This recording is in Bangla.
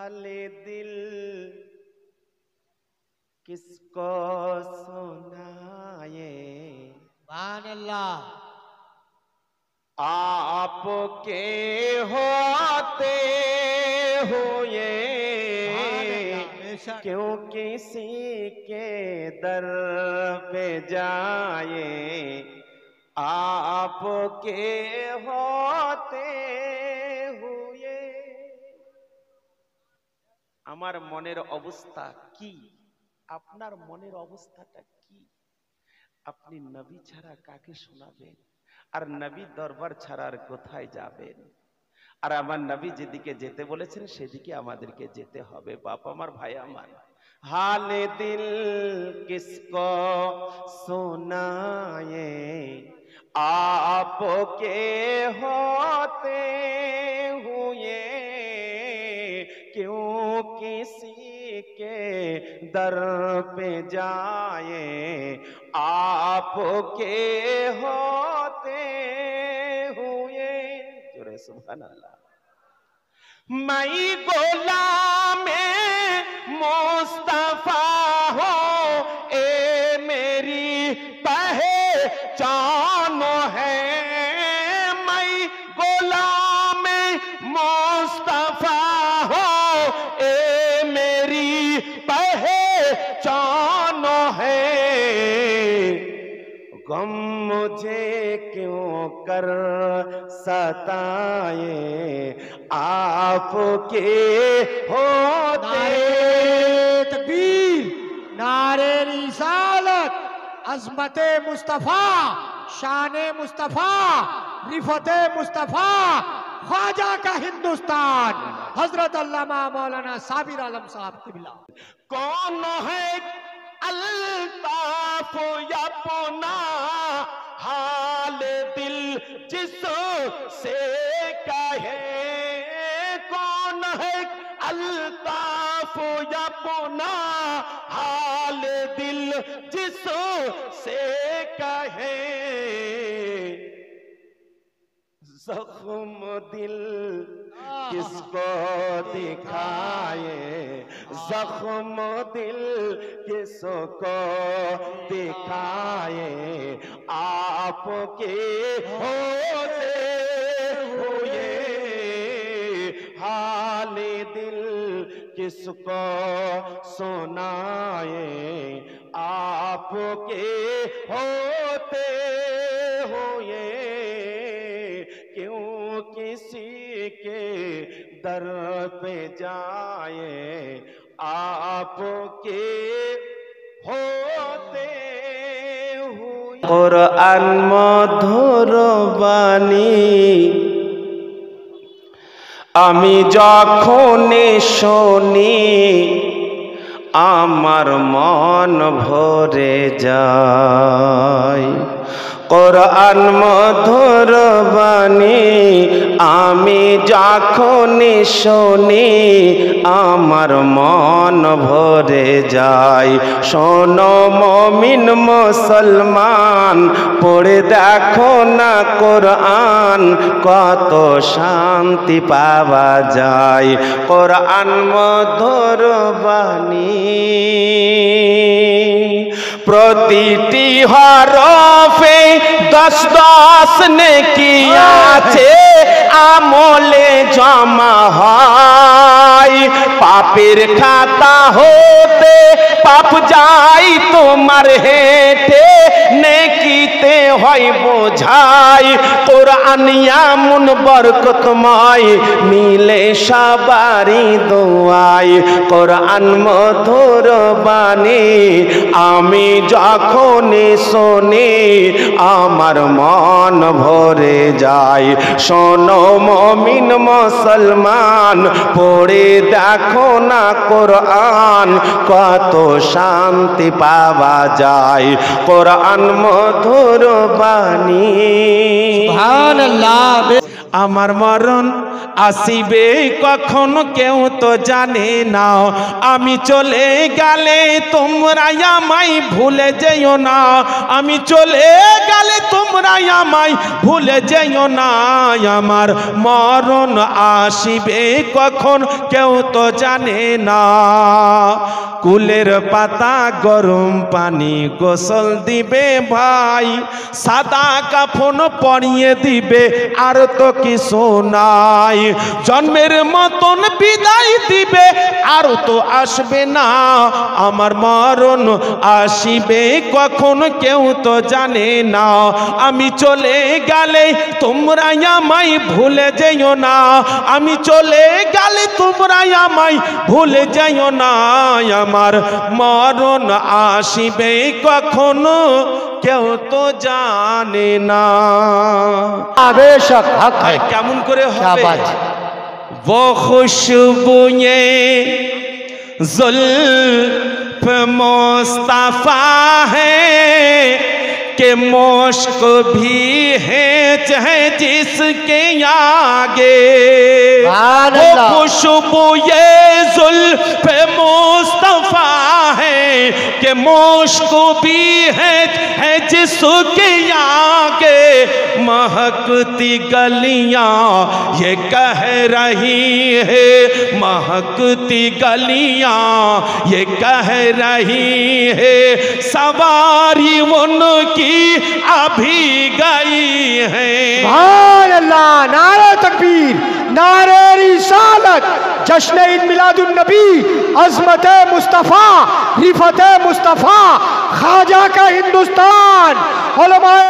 हाले दिल किसको सुनाए। सुभान अल्लाह। आपके होते हुए क्यों किसी के दर पे जाए। आपके होते हुए আমার মনের অবস্থা কি, আপনার মনের অবস্থাটা কি? আপনি নবী ছাড়া কাকে শোনাবেন? আর নবী দরবার ছাড়া আর কোথায় যাবেন? আর আমার নবী যেদিকে যেতে বলেছেন সেদিকে আমাদেরকে যেতে হবে। বাপ আমার, ভাই আমার, হালে দিল কিসকো সুনায়ে आपके होते हुए क्यों किसी के दर पे जाए। आपके होते हुए जोरे सुभान अल्लाह। मैं गुलाम मुस्तफा हूँ, ए मेरी पहचान है। मैं गुलाम मुस्तफा हूँ, ए मेरी पहचान है। गम मुझे क्यों कर सताए, आपके होते। तकबीर, नारे रिसालत, अज़मते मुस्तफ़ा, शाने मुस्तफ़ा, रिफते मुस्तफ़ा, ख्वाजा का हिंदुस्तान, हजरत अल्लामा मौलाना साबिर आलम साहब क़िबला। कौन है अल्ताफ अपना हाल दिल जिससे कहे। कौन है अल्ताफ अपना हाल दिल जिससे कहे। जख्म दिल किसको दिखाए, जख्म दिल किसको दिखाए। आपके होते हुए हाले दिल किसको सुनाए। आपके होते हुए क्यों किसी के दर पे जाए। आपके होते हुए कुरान मधुर बानी আমি যখনই শুনি আমার মন ভরে যায়। কোরআন মধুর বাণী আমি যখনই শুনি আমার মন ভরে যায়। শোনো মুমিন মুসলমান পড়ে দেখো না কোরআন কত শান্তি পাওয়া যায়। কোরআন মধুর বাণী প্রতিটি হরফে 10 নেকি আছে আমলে জমা হয়। পাপের খাতা হতে পাপ যাই তোমার হেঁটে নেকিতে হয় বোঝাই। কোরআন এমন বরকতময় মিলে সবারই দোয়াই। কোরআন মধুর বাণী আমি যখনই শুনি আমার মন ভরে যায়। শোনো মুমিন মুসলমান পড়ে দেখো না কোরআন কত শান্তি পাওয়া যায়। কোরআন মধুর বাণী। সুবহানাল্লাহ। আমার মরণ আসিবে কখন কেউ তো জানে না, আমি চলে গেলে তোমরা আমায় ভুলে যেও না, আমি চলে গেলে তোমরা আমায় ভুলে যেও না, আমার মরণ আসিবে কখন কেউ তো জানে না। কুলের পাতা গরম পানি গোসল দিবে ভাই, সাদা কাফন পরিয়ে দিবে আর তো কিছু নাই, জন্মের মতন বিদায় দিবে আর তো আসবে না, আমার মরণ আসিবে কখন কেউ তো জানে না, আমি চলে গেলে তোমরা আমায় ভুলে যেও না, আমি চলে গেলে তোমরা আমায় ভুলে যেও না, আমার মরণ আসিবে কখনো কেউ তো জানে না। বেশক হক है। কেমন করে क्या হবে? बात है। वो खुशबुए जुल्फ मुस्तफा है कि मुश्क भी है चाहे जिसके आगे, वो खुशबू ये जुल्फ मुस्तफा है कि मुश्क भी है जिसके आगे, महकती गलियां ये कह रही है, महकती गलियां ये कह रही है, सवारी उनकी अभी गई है। सुभान अल्लाह, नारे तकबीर, नारे रिसालत, जश्न ईद मिलादुन नबी, अज़मत मुस्तफ़ा, रिफत मुस्तफ़ा, ख्वाजा का हिंदुस्तान, उलमा